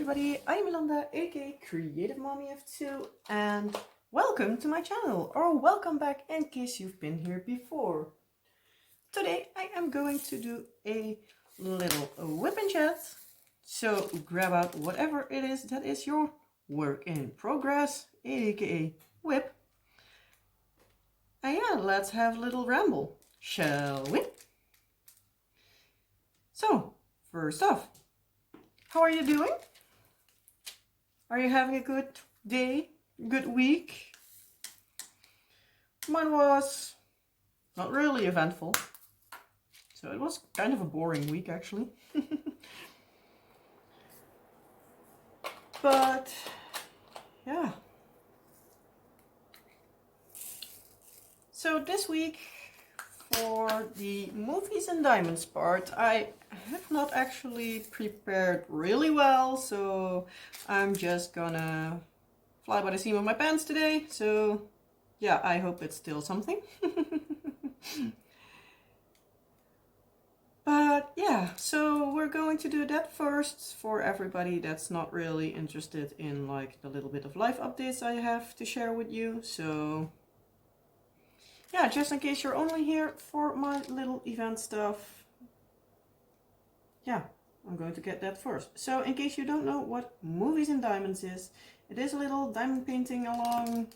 everybody, I'm Milanda, aka Creative Mommy of 2, and welcome to my channel, or welcome back in case you've been here before. Today I am going to do a little whip and chat, so grab out whatever it is that is your work in progress, aka whip. And yeah, let's have a little ramble, shall we? So, first off, how are you doing? Are you having a good day, good week? Mine was not really eventful, so it was kind of a boring week actually. But yeah. So this week, for the movies and diamonds part, I have not actually prepared really well, so I'm just gonna fly by the seam of my pants today. So yeah, I hope it's still something. But yeah, so we're going to do that first for everybody that's not really interested in like the little bit of life updates I have to share with you. So yeah, just in case you're only here for my little event stuff, yeah, I'm going to get that first. So in case you don't know what Movies and Diamonds is, it is a little diamond painting along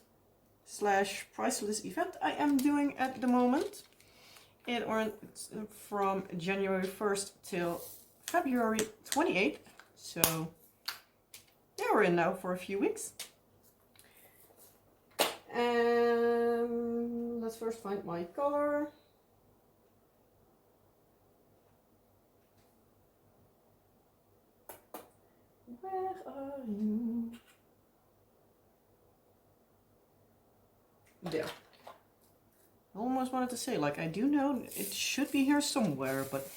/ priceless event I am doing at the moment. It runs from January 1st till February 28th. So yeah, we're in now for a few weeks. And let's first find my color. Where are you? There. I almost wanted to say, like, I do know it should be here somewhere, but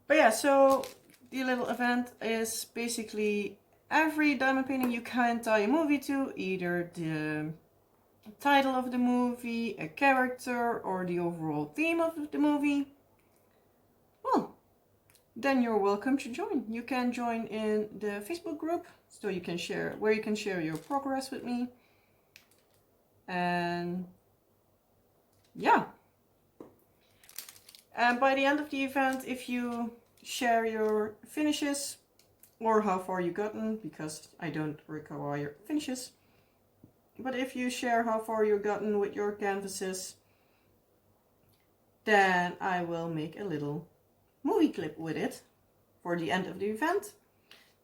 but yeah, so the little event is basically every diamond painting you can tie a movie to, either the title of the movie, a character, or the overall theme of the movie. Well, then you're welcome to join. You can join in the Facebook group, so you can share, where you can share your progress with me. And yeah. And by the end of the event, if you share your finishes or how far you gotten, because I don't require finishes, but if you share how far you've gotten with your canvases, then I will make a little movie clip with it for the end of the event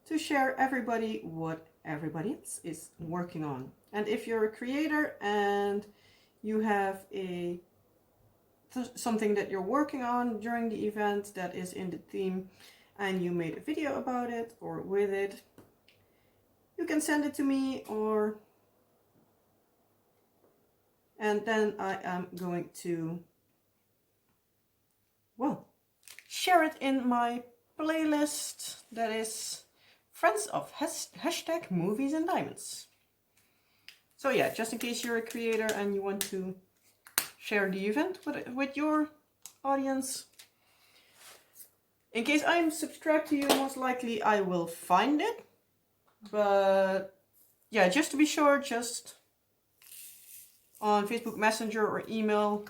to share everybody what everybody else is working on. And if you're a creator and you have something that you're working on during the event that is in the theme and you made a video about it or with it, you can send it to me, and then I am going to, well, share it in my playlist that is Friends of hashtag Movies and Diamonds. So yeah, just in case you're a creator and you want to share the event with your audience. In case I'm subscribed to you, most likely I will find it. But yeah, just to be sure, just on Facebook Messenger or email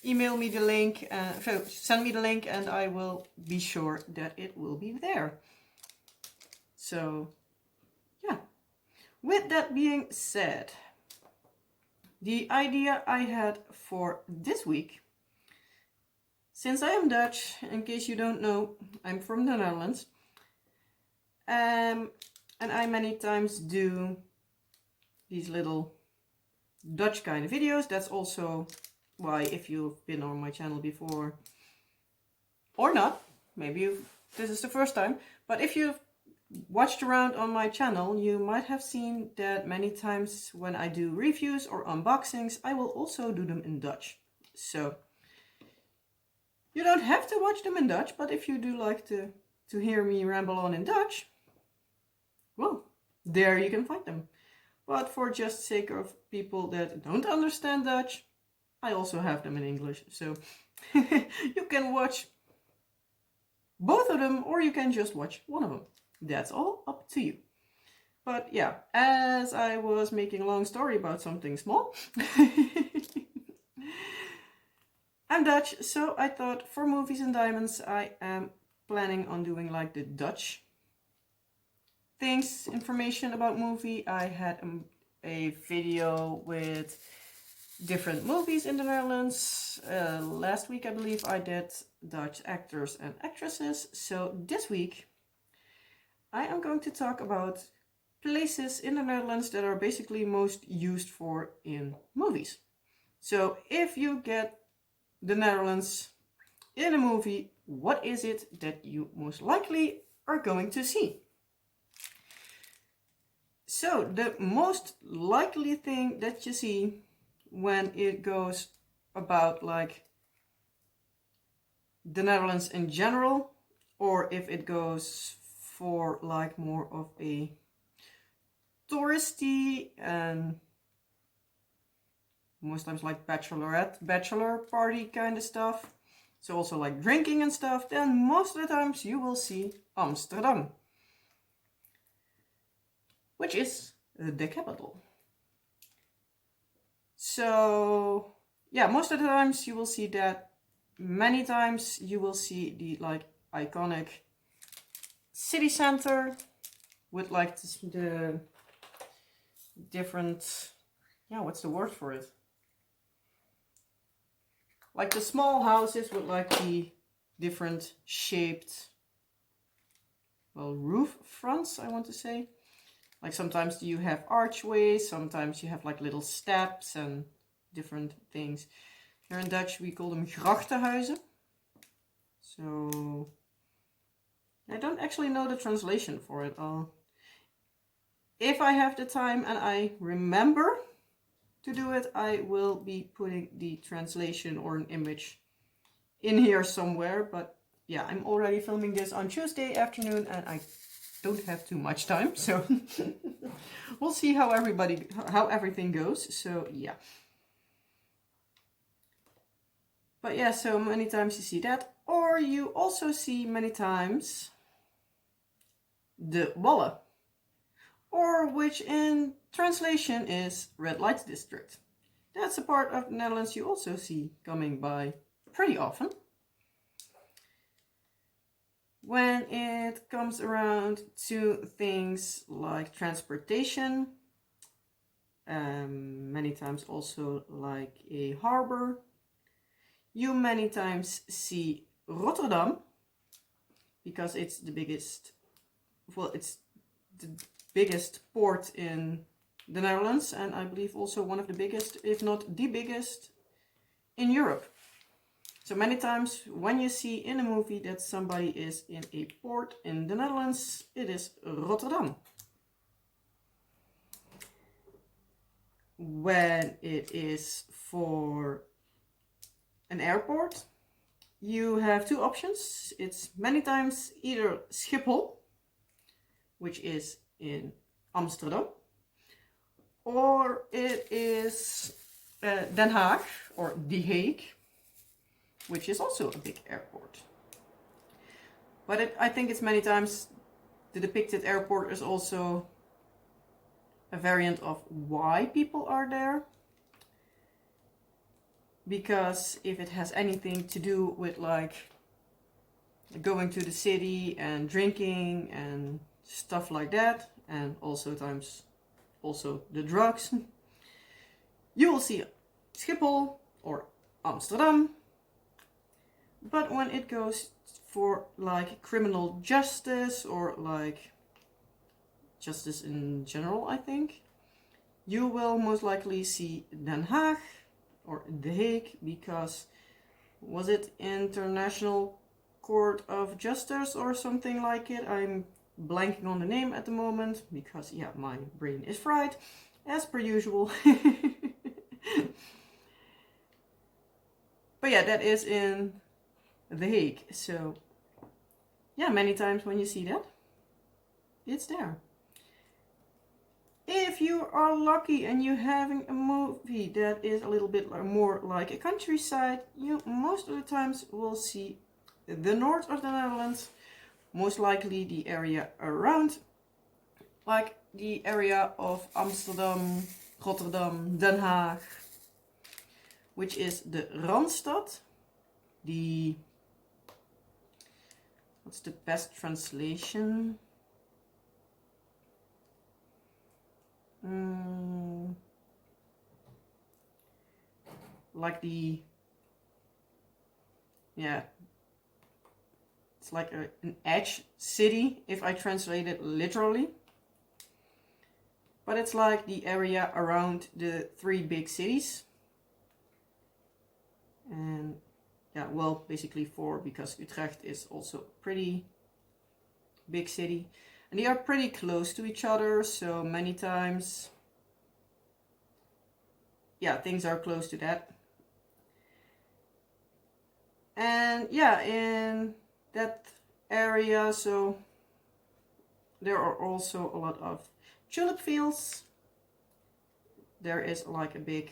me the link, send me the link, and I will be sure that it will be there. So yeah, with that being said, the idea I had for this week, since I am Dutch, in case you don't know, I'm from the Netherlands, and I many times do these little Dutch kind of videos. That's also why, if you've been on my channel before, or not, maybe this is the first time, but if you've watched around on my channel, you might have seen that many times when I do reviews or unboxings, I will also do them in Dutch. So you don't have to watch them in Dutch, but if you do like to hear me ramble on in Dutch, well, there you can find them. But for just sake of people that don't understand Dutch, I also have them in English. So you can watch both of them, or you can just watch one of them. That's all up to you. But yeah, as I was making a long story about something small, I'm Dutch, so I thought for Movies and Diamonds I am planning on doing like the Dutch things, information about movie. I had a video with different movies in the Netherlands. Last week I believe I did Dutch actors and actresses. So this week I am going to talk about places in the Netherlands that are basically most used for in movies. So if you get the Netherlands in a movie, what is it that you most likely are going to see? So the most likely thing that you see when it goes about like the Netherlands in general, or if it goes for like more of a touristy and most times like bachelor party kind of stuff, so also like drinking and stuff, then most of the times you will see Amsterdam, which is the capital. So yeah, most of the times you will see that. Many times you will see the like iconic city center with like the different, yeah, what's the word for it? Like the small houses with like the different shaped, well, roof fronts, I want to say. Like sometimes you have archways, sometimes you have like little steps and different things. Here in Dutch we call them grachtenhuizen. So I don't actually know the translation for it. If I have the time and I remember to do it, I will be putting the translation or an image in here somewhere. But yeah, I'm already filming this on Tuesday afternoon and I don't have too much time. So we'll see how everything goes. So yeah. But yeah, so many times you see that. Or you also see many times de Wallen, or which in translation is red light district. That's a part of the Netherlands you also see coming by pretty often. When it comes around to things like transportation, many times also like a harbor, you many times see Rotterdam, because it's the biggest, well, it's the biggest port in the Netherlands, and I believe also one of the biggest, if not the biggest, in Europe. So many times when you see in a movie that somebody is in a port in the Netherlands, it is Rotterdam. When it is for an airport, you have two options. It's many times either Schiphol, which is in Amsterdam, or it is Den Haag or The Hague, which is also a big airport. But I think it's many times the depicted airport is also a variant of why people are there. Because if it has anything to do with like going to the city and drinking and stuff like that, and also times also the drugs, you will see Schiphol or Amsterdam. But when it goes for like criminal justice or like justice in general, I think, you will most likely see Den Haag or The Hague, because was it International Court of Justice or something like it? I'm blanking on the name at the moment because yeah, my brain is fried as per usual. But yeah, that is in The Hague. So yeah, many times when you see that, it's there. If you are lucky and you're having a movie that is a little bit more like a countryside, you most of the times will see the north of the Netherlands, most likely the area around, like the area of Amsterdam, Rotterdam, Den Haag, which is the Randstad. What's the best translation? Like it's like an edge city if I translate it literally. But it's like the area around the 3 big cities. And yeah, well, basically 4, because Utrecht is also a pretty big city. And they are pretty close to each other, so many times, yeah, things are close to that. And yeah, in that area, so there are also a lot of tulip fields. There is like a big,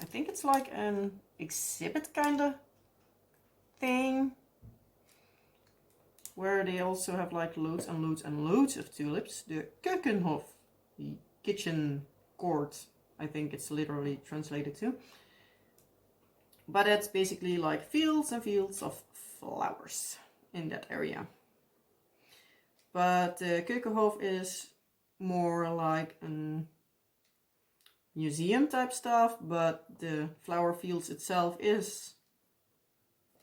I think it's like an exhibit kind of thing, where they also have like loads and loads and loads of tulips. The Keukenhof, the kitchen court, I think it's literally translated to. But it's basically like fields and fields of flowers in that area. But the Keukenhof is more like a museum type stuff, but the flower fields itself is,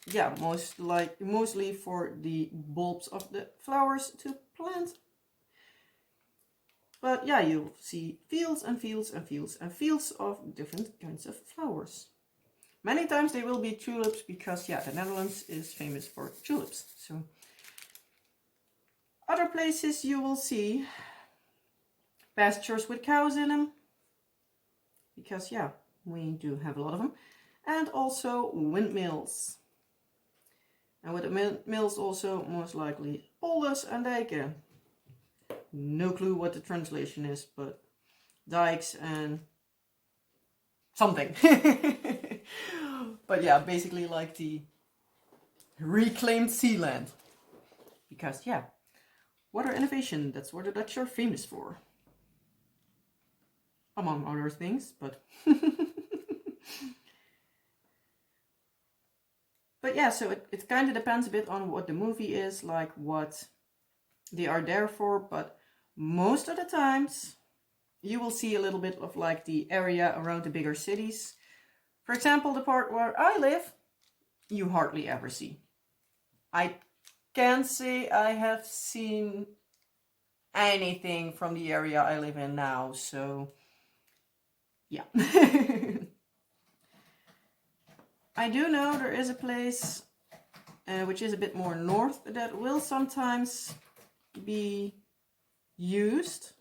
yeah, mostly for the bulbs of the flowers to plant. But yeah, you'll see fields and fields and fields and fields of different kinds of flowers. Many times they will be tulips because, yeah, the Netherlands is famous for tulips. So other places you will see pastures with cows in them, because, yeah, we do have a lot of them. And also windmills. And with the windmills also most likely polders and dijken. No clue what the translation is, but dikes and something. But yeah, basically like the reclaimed sea land. Because yeah, water innovation, that's what the Dutch are famous for. Among other things, but but yeah, so it kind of depends a bit on what the movie is, like what they are there for, but most of the times you will see a little bit of like the area around the bigger cities. For example, the part where I live, you hardly ever see. I can't say I have seen anything from the area I live in now, so yeah. I do know there is a place which is a bit more north that will sometimes be used,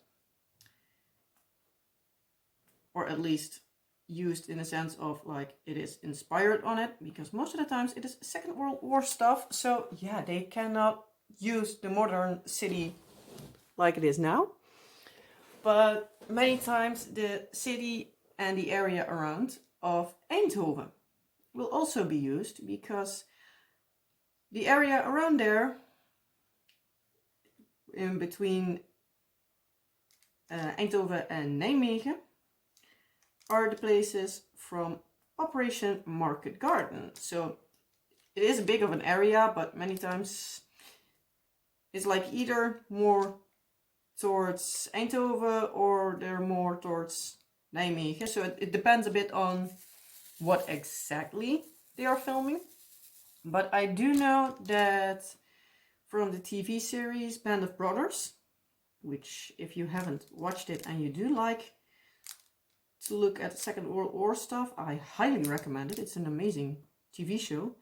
or at least used in a sense of like it is inspired on it, because most of the times it is Second World War stuff, so yeah, they cannot use the modern city like it is now. But many times the city and the area around of Eindhoven will also be used, because the area around there, in between Eindhoven and Nijmegen, are the places from Operation Market Garden. So it is a big of an area, but many times it's like either more towards Eindhoven or they're more towards Nijmegen. So it depends a bit on what exactly they are filming. But I do know that from the TV series Band of Brothers, which if you haven't watched it and you do like to look at Second World War stuff, I highly recommend it. It's an amazing TV show.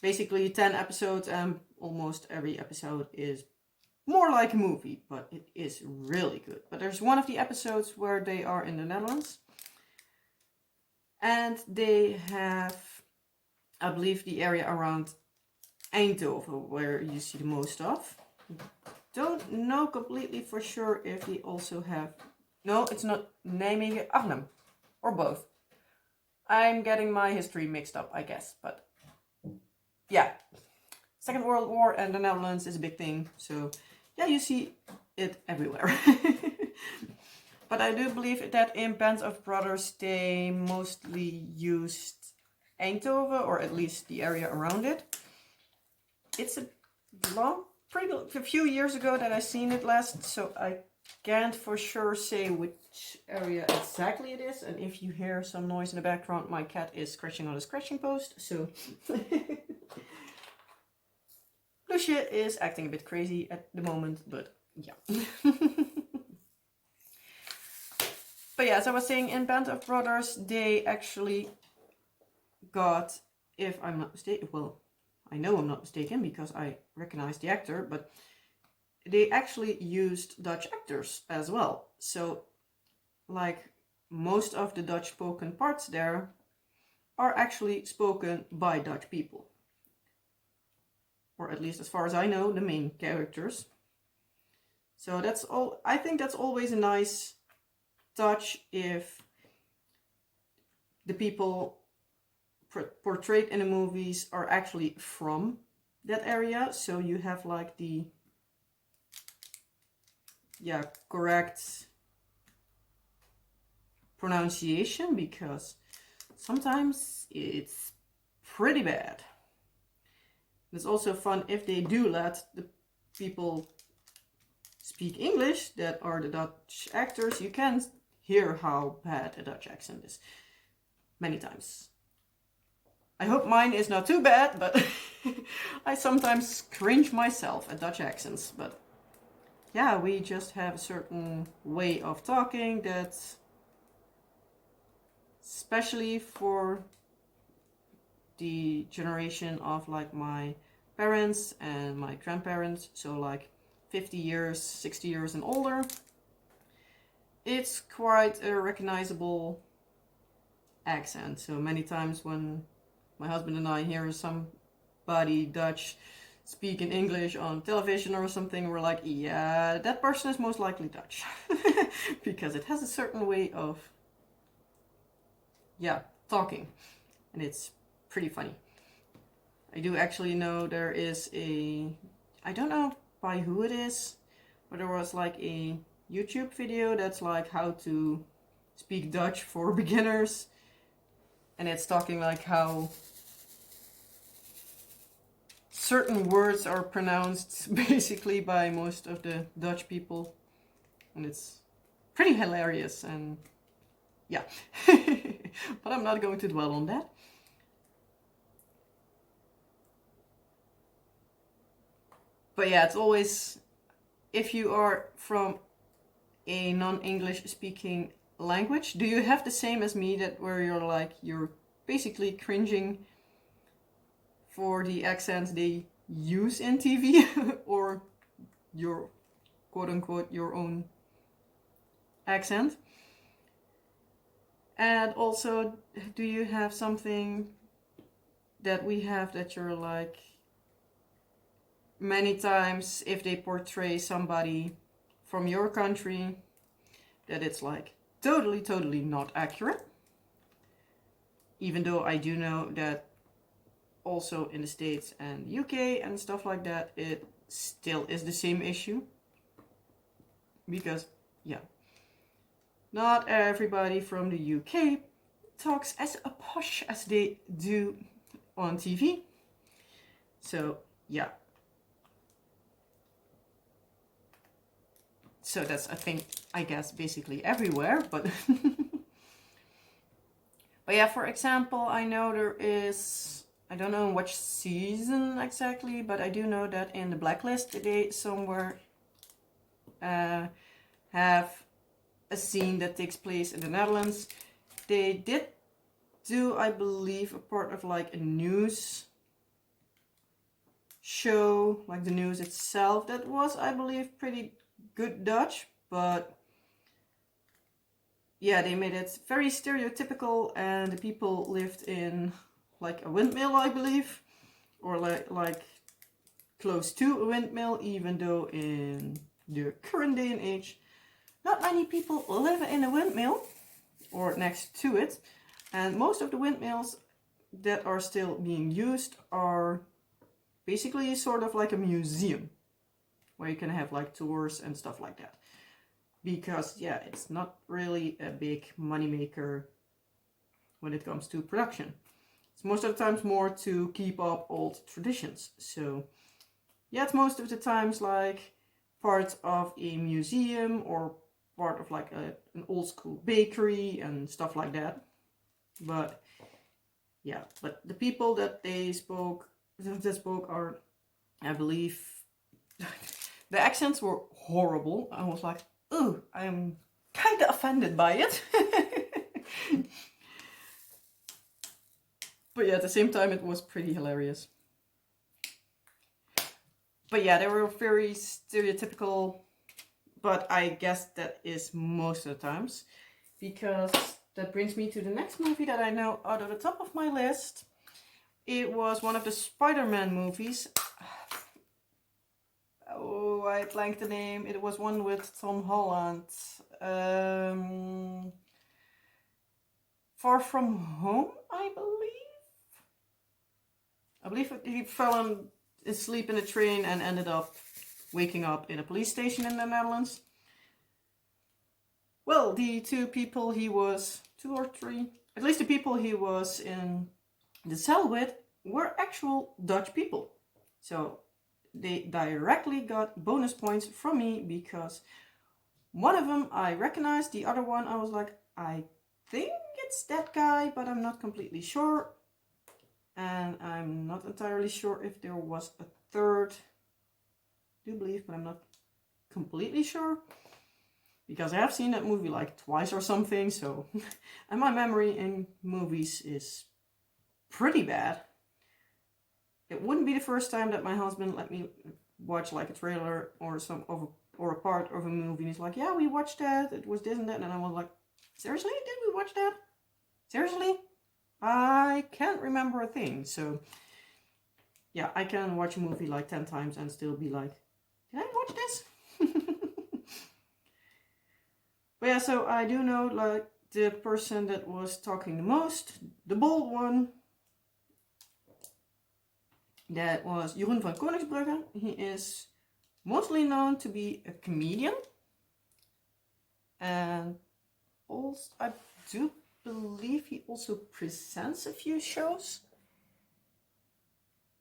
Basically 10 episodes, and almost every episode is more like a movie, but it is really good. But there's one of the episodes where they are in the Netherlands, and they have, I believe, the area around Eindhoven where you see the most of. Don't know completely for sure if they also have, no, it's not Nijmegen, Arnhem, or both. I'm getting my history mixed up, I guess, but yeah. Second World War and the Netherlands is a big thing. So yeah, you see it everywhere. But I do believe that in Band of Brothers they mostly used Eindhoven, or at least the area around it. It's a few years ago that I seen it last, so I can't for sure say which area exactly it is. And if you hear some noise in the background, my cat is scratching on a scratching post, so Lucia is acting a bit crazy at the moment, but yeah. But yeah, as I was saying, in Band of Brothers, they actually got, if I'm not mistaken, well, I know I'm not mistaken because I recognize the actor, but they actually used Dutch actors as well. So, like, most of the Dutch spoken parts there are actually spoken by Dutch people. Or at least as far as I know, the main characters. So that's all. I think that's always a nice touch if the people portrayed in the movies are actually from that area, so you have like the correct pronunciation, because sometimes it's pretty bad. It's also fun if they do let the people speak English that are the Dutch actors. You can hear how bad a Dutch accent is many times. I hope mine is not too bad, but I sometimes cringe myself at Dutch accents. But yeah, we just have a certain way of talking that, especially for the generation of like my parents and my grandparents, so like 50 years, 60 years and older, it's quite a recognizable accent. So many times when my husband and I hear somebody Dutch speak in English on television or something, we're like, yeah, that person is most likely Dutch. Because it has a certain way of, talking. And it's pretty funny. I do actually know there is I don't know by who it is, but there was like a YouTube video that's like how to speak Dutch for beginners. And it's talking like how certain words are pronounced basically by most of the Dutch people. And it's pretty hilarious, and yeah. But I'm not going to dwell on that. But yeah, it's always, if you are from a non-English speaking language, do you have the same as me, that where you're basically cringing for the accents they use in TV, or your quote-unquote your own accent? And also, do you have something that we have that you're like, many times if they portray somebody from your country, that it's like totally not accurate? Even though I do know that also in the States and UK and stuff like that, it still is the same issue. Because, yeah, not everybody from the UK talks as posh as they do on TV. So, yeah. So that's, I think, I guess, basically everywhere, but but yeah, for example, I know there is, I don't know which season exactly, but I do know that in the Blacklist they somewhere have a scene that takes place in the Netherlands. They did do, I believe, a part of like a news show, like the news itself, that was, I believe, pretty good Dutch, but yeah, they made it very stereotypical, and the people lived in like a windmill, I believe, or like close to a windmill, even though in the current day and age, not many people live in a windmill or next to it, and most of the windmills that are still being used are basically sort of like a museum where you can have like tours and stuff like that. Because yeah, it's not really a big moneymaker when it comes to production. It's most of the times more to keep up old traditions. So yeah, it's most of the times like part of a museum or part of like an old school bakery and stuff like that. But yeah, but the people that they spoke are, I believe, the accents were horrible. I was like, ooh, I'm kind of offended by it. But yeah, at the same time, it was pretty hilarious. But yeah, they were very stereotypical, but I guess that is most of the times. Because that brings me to the next movie that I know out of the top of my list. It was one of the Spider-Man movies. Oh, I blanked the name. It was one with Tom Holland. Far From Home, I believe. I believe he fell asleep in a train and ended up waking up in a police station in the Netherlands. Well, the two people he was, two or three, at least the people he was in the cell with were actual Dutch people. So they directly got bonus points from me because one of them I recognized, the other one I was like, I think it's that guy, but I'm not completely sure. And I'm not entirely sure if there was a third. I do believe, but I'm not completely sure. Because I have seen that movie like twice or something, so... and my memory in movies is pretty bad. It wouldn't be the first time that my husband let me watch like a trailer or or a part of a movie. And he's like, yeah, we watched that, it was this and that. And I was like, seriously? Did we watch that? Seriously? I can't remember a thing. So, yeah, I can watch a movie like 10 times and still be like, did I watch this? But yeah, so I do know like the person that was talking the most, the bold one, that was Jeroen van Koningsbrugge. He is mostly known to be a comedian. And also, I do believe he also presents a few shows.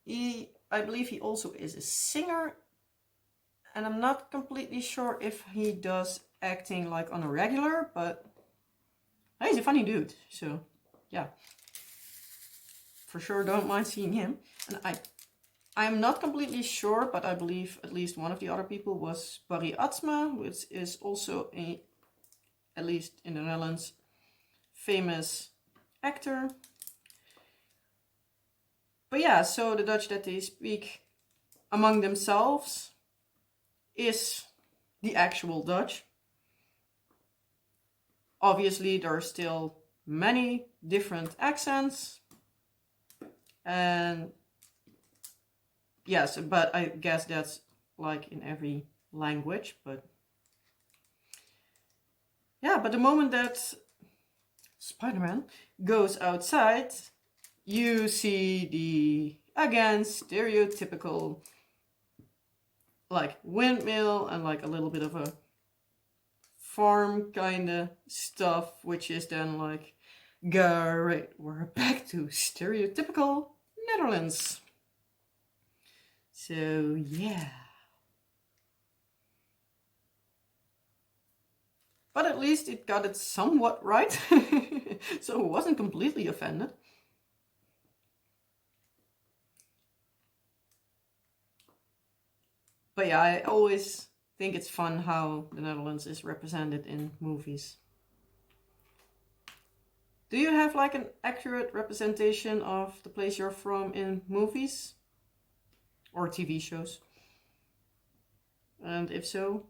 I believe he also is a singer. And I'm not completely sure if he does acting like on a regular, but he's a funny dude. So, yeah. For sure don't mind seeing him. And I'm not completely sure, but I believe at least one of the other people was Barry Atsma, which is also a, at least in the Netherlands, famous actor. But yeah, so the Dutch that they speak among themselves is the actual Dutch. Obviously, there are still many different accents. And yes, but I guess that's like in every language. But yeah, but the moment that Spider-Man goes outside, you see the, again, stereotypical like windmill and like a little bit of a farm kind of stuff, which is then like, great, we're back to stereotypical Netherlands. So yeah. But at least it got it somewhat right. So it wasn't completely offended. But yeah, I always think it's fun how the Netherlands is represented in movies. Do you have like an accurate representation of the place you're from in movies? Or TV shows? And if so,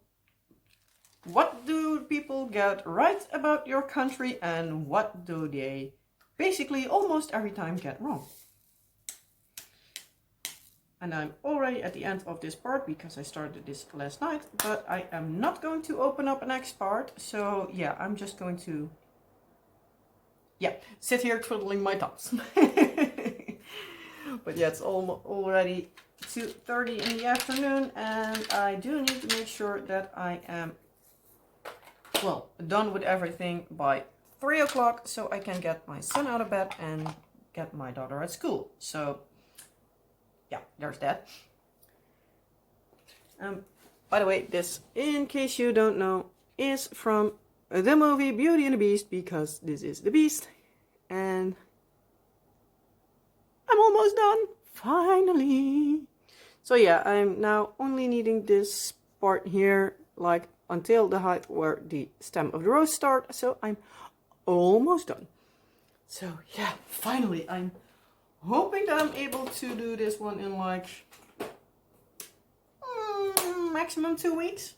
what do people get right about your country and what do they basically almost every time get wrong? And I'm already at the end of this part because I started this last night, but I am not going to open up a next part. So yeah, I'm just going to, sit here twiddling my thumbs. But yeah, it's already 2:30 in the afternoon, and I do need to make sure that I am, well, done with everything by 3 o'clock so I can get my son out of bed and get my daughter at school. So yeah, there's that. By the way, this, in case you don't know, is from the movie Beauty and the Beast, because this is the Beast, and I'm almost done, finally. So yeah, I'm now only needing this part here, like until the height where the stem of the rose start, so I'm almost done. So yeah, finally, I'm hoping that I'm able to do this one in like maximum 2 weeks.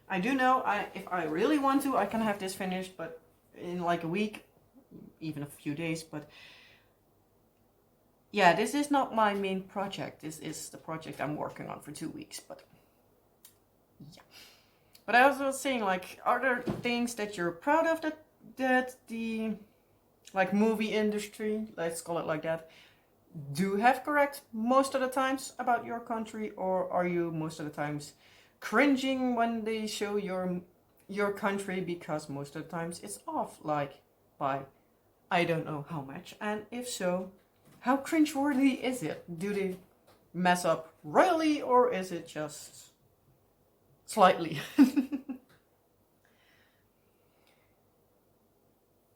I do know if I really want to, I can have this finished, but in like a week, even a few days. But yeah, this is not my main project. This is the project I'm working on for 2 weeks. But yeah. But I was saying, like, are there things that you're proud of that the like movie industry, let's call it like that, do have correct most of the times about your country, or are you most of the times cringing when they show your country because most of the times it's off, like by I don't know how much? And if so, how cringeworthy is it? Do they mess up royally, or is it just slightly?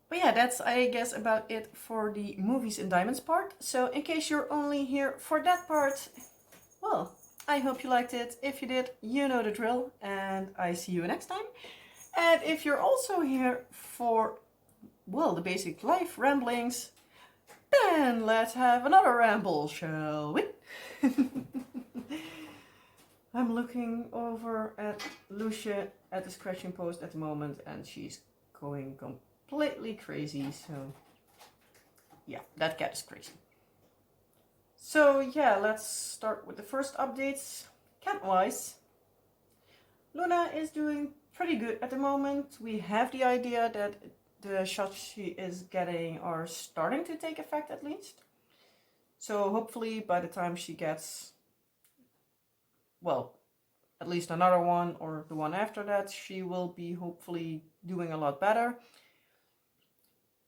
But yeah, that's, I guess, about it for the movies and diamonds part. So in case you're only here for that part, well, I hope you liked it. If you did, you know the drill, and I see you next time. And if you're also here for, well, the basic life ramblings, then let's have another ramble, shall we? I'm looking over at Lucia at the scratching post at the moment, and she's going completely crazy, so yeah, that cat is crazy. So yeah, let's start with the first updates. Cat-wise, Luna is doing pretty good at the moment. We have the idea that the shots she is getting are starting to take effect, at least. So hopefully by the time she gets, well, at least another one or the one after that, she will be hopefully doing a lot better.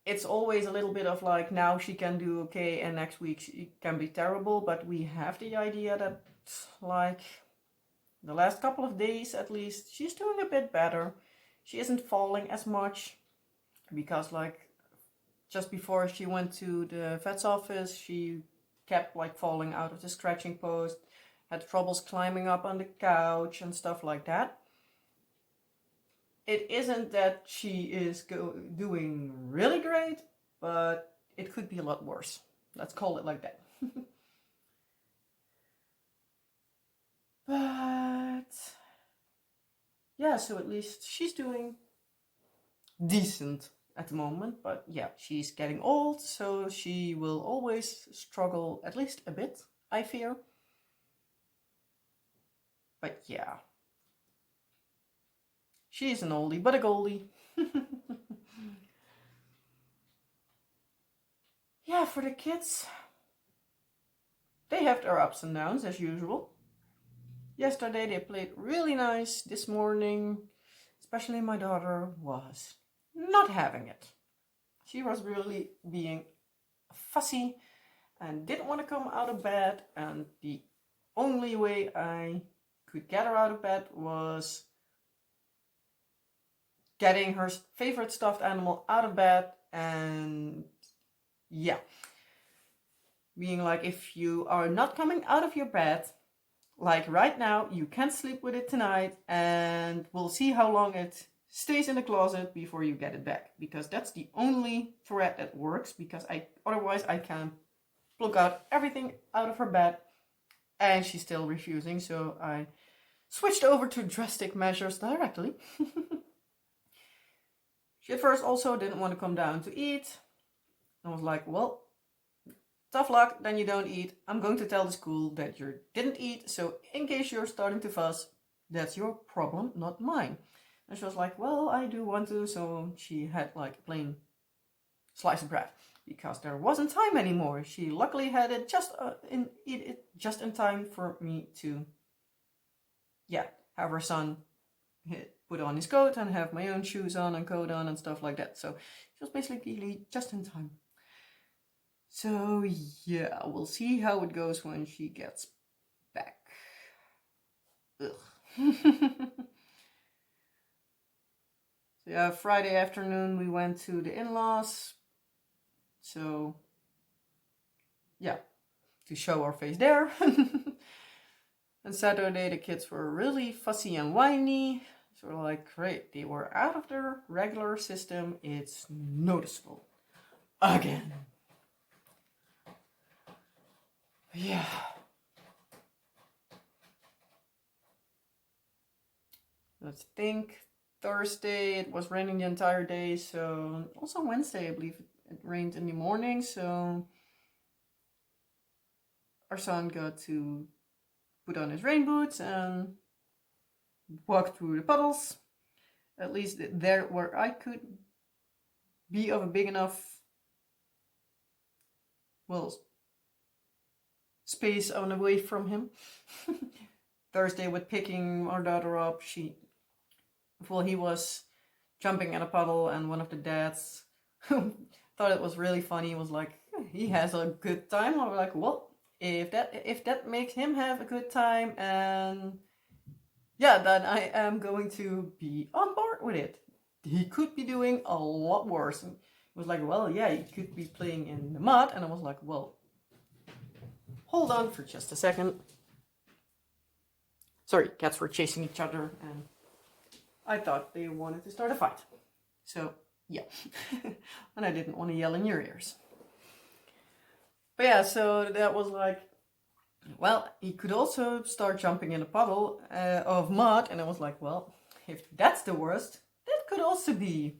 It's always a little bit of like, now she can do okay and next week she can be terrible, but we have the idea that like the last couple of days at least she's doing a bit better. She isn't falling as much, because like just before she went to the vet's office, she kept like falling out of the scratching post, had troubles climbing up on the couch and stuff like that. It isn't that she is doing really great, but it could be a lot worse. Let's call it like that. But yeah, so at least she's doing decent at the moment. But yeah, she's getting old, so she will always struggle at least a bit, I fear. But yeah, she's an oldie but a goldie. Yeah, for the kids, they have their ups and downs as usual. Yesterday they played really nice. This morning, especially my daughter, was not having it. She was really being fussy and didn't want to come out of bed, and the only way I could get her out of bed was getting her favorite stuffed animal out of bed, and yeah, being like, if you are not coming out of your bed, like right now, you can't sleep with it tonight, and we'll see how long it stays in the closet before you get it back, because that's the only threat that works, because otherwise I can plug out everything out of her bed, and she's still refusing, so I switched over to drastic measures directly. She at first also didn't want to come down to eat. I was like, well, tough luck, then you don't eat. I'm going to tell the school that you didn't eat, so in case you're starting to fuss, that's your problem, not mine. And she was like, well, I do want to, so she had like a plain slice of bread because there wasn't time anymore. She luckily had it eat it just in time for me to, have her son put on his coat and have my own shoes on and coat on and stuff like that. So it was basically just in time. So yeah, we'll see how it goes when she gets back. Ugh. So yeah, Friday afternoon we went to the in-laws. So yeah, to show our face there. And Saturday the kids were really fussy and whiny. So we're like, great, they were out of their regular system. It's noticeable. Again. Yeah. Let's think. Thursday it was raining the entire day, so also Wednesday I believe it rained in the morning, so our son got to put on his rain boots and walk through the puddles. At least there where I could be of a big enough, well, space on away from him. Thursday with picking our daughter up, he was jumping in a puddle, and one of the dads thought it was really funny. He was like, he has a good time. I was like, well, if that makes him have a good time, and then I am going to be on board with it. He could be doing a lot worse. And he was like, well, yeah, he could be playing in the mud. And I was like, well, hold on for just a second. Sorry, cats were chasing each other and I thought they wanted to start a fight. So, yeah. And I didn't want to yell in your ears. But yeah, so that was like, well, he could also start jumping in a puddle of mud. And I was like, well, if that's the worst, that could also be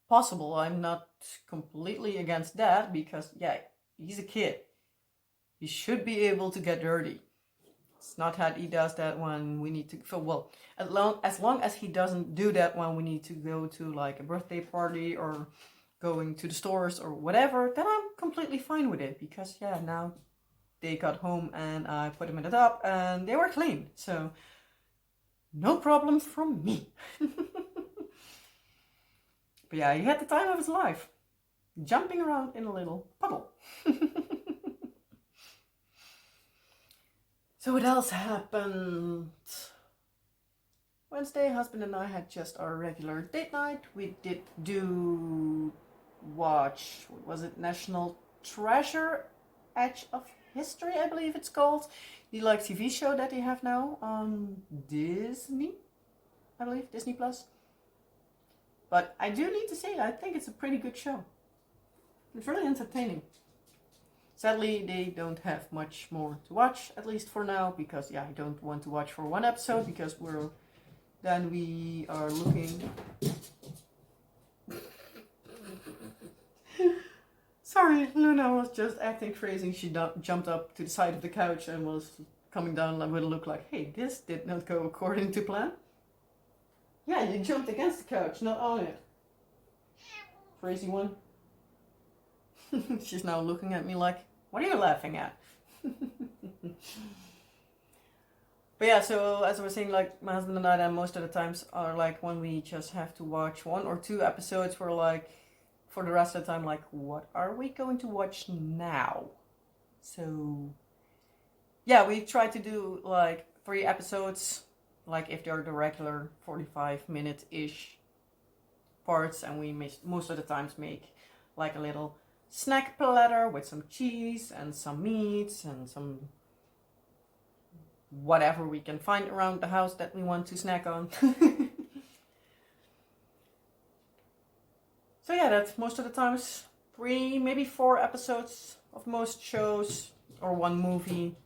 possible. I'm not completely against that because, yeah, he's a kid. He should be able to get dirty. It's not that he does that when we need to, well, as long as he doesn't do that when we need to go to like a birthday party or going to the stores or whatever, then I'm completely fine with it because, yeah, now they got home and I put them in the tub and they were clean. So no problem from me. But yeah, he had the time of his life, jumping around in a little puddle. So what else happened? Wednesday, husband and I had just our regular date night. We did watch, what was it, National Treasure, Edge of History, I believe it's called. The like TV show that they have now on Disney, I believe, Disney Plus. But I do need to say, I think it's a pretty good show. It's really entertaining. Sadly, they don't have much more to watch, at least for now, because, yeah, I don't want to watch for one episode, because we are looking... Sorry, Luna was just acting crazy. She jumped up to the side of the couch and was coming down with a look like, hey, this did not go according to plan. Yeah, you jumped against the couch, not on it. Crazy one. She's now looking at me like, what are you laughing at? But yeah, so as I was saying, like my husband and I then most of the times are like when we just have to watch 1 or 2 episodes, we're like, for the rest of the time, like, what are we going to watch now? So yeah, we try to do like 3 episodes, like if they're the regular 45-minute-ish parts, and we most of the times make like a little snack platter with some cheese and some meats and some whatever we can find around the house that we want to snack on. So yeah, that's most of the times 3, maybe 4 episodes of most shows or 1 movie.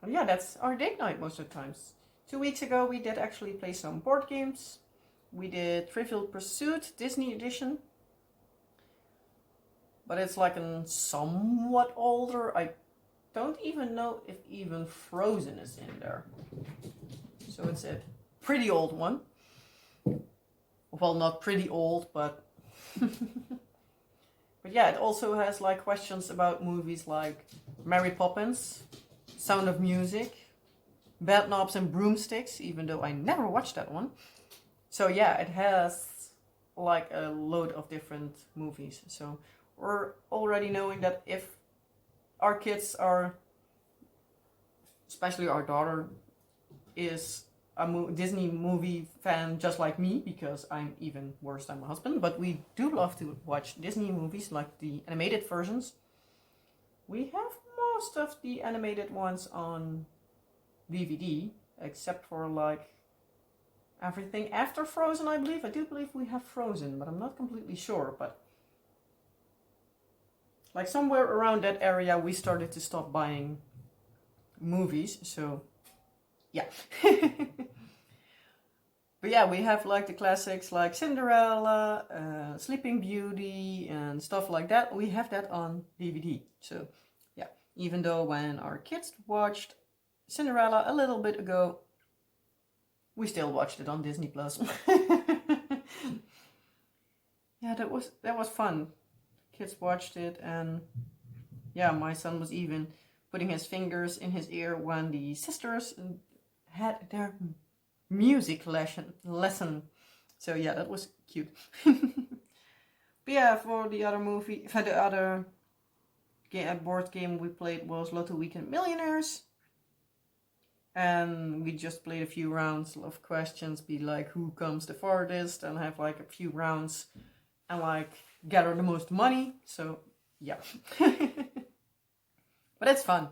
And yeah, that's our date night most of the times. 2 weeks ago we did actually play some board games. We did Trivial Pursuit Disney Edition. But it's like a somewhat older, I don't even know if even Frozen is in there. So it's a pretty old one. Well, not pretty old, but But yeah, it also has like questions about movies like Mary Poppins, Sound of Music, Bed Knobs and Broomsticks, even though I never watched that one. So yeah, it has like a load of different movies. So we're already knowing that if our kids are, especially our daughter, is a Disney movie fan just like me, because I'm even worse than my husband, but we do love to watch Disney movies, like the animated versions. We have most of the animated ones on DVD, except for like everything after Frozen, I believe. I do believe we have Frozen, but I'm not completely sure. But like somewhere around that area, we started to stop buying movies. So yeah. But yeah, we have like the classics like Cinderella, Sleeping Beauty, and stuff like that. We have that on DVD. So yeah, even though when our kids watched Cinderella a little bit ago, we still watched it on Disney Plus. Yeah, that was fun. Kids watched it, and yeah, my son was even putting his fingers in his ear when the sisters had their music lesson. So yeah, that was cute. But yeah, for the other movie, for the other board game we played was Lotto Weekend Millionaires. And we just played a few rounds of questions, be like who comes the farthest, and have like a few rounds and like gather the most money. So yeah. But it's fun.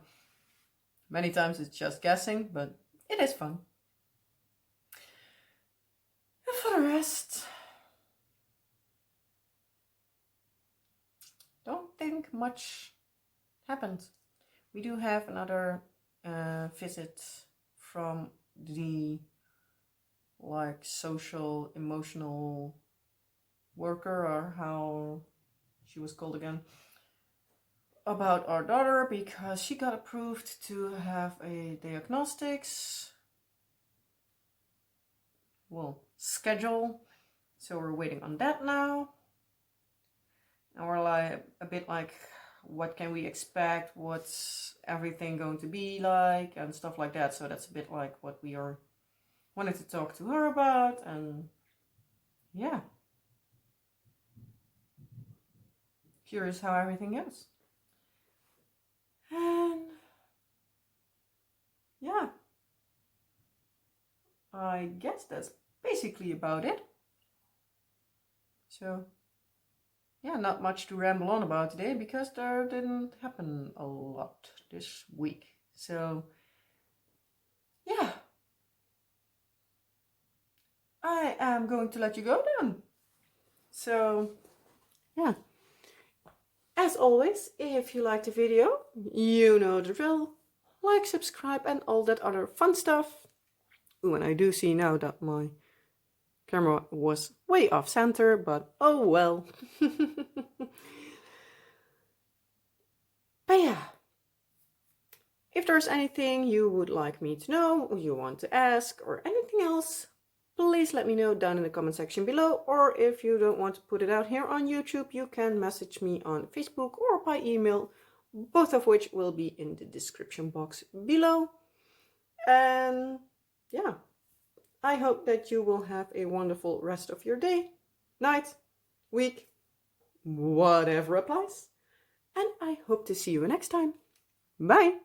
Many times it's just guessing, but it is fun. And for the rest, don't think much happened. We do have another visit from the like social emotional worker, or how she was called again, about our daughter, because she got approved to have a diagnostics schedule. So we're waiting on that now, and we're like a bit like, what can we expect, what's everything going to be like, and stuff like that. So that's a bit like what we are wanted to talk to her about. And yeah, curious how everything goes. And yeah, I guess that's basically about it. So yeah, not much to ramble on about today, because there didn't happen a lot this week. So yeah, I am going to let you go then. So yeah, as always, if you liked the video, you know the drill. Like, subscribe, and all that other fun stuff. Ooh, and I do see now that my camera was way off center, but oh well. But yeah, if there's anything you would like me to know, or you want to ask, or anything else, please let me know down in the comment section below. Or if you don't want to put it out here on YouTube, you can message me on Facebook or by email, both of which will be in the description box below. And yeah, I hope that you will have a wonderful rest of your day, night, week, whatever applies. And I hope to see you next time. Bye!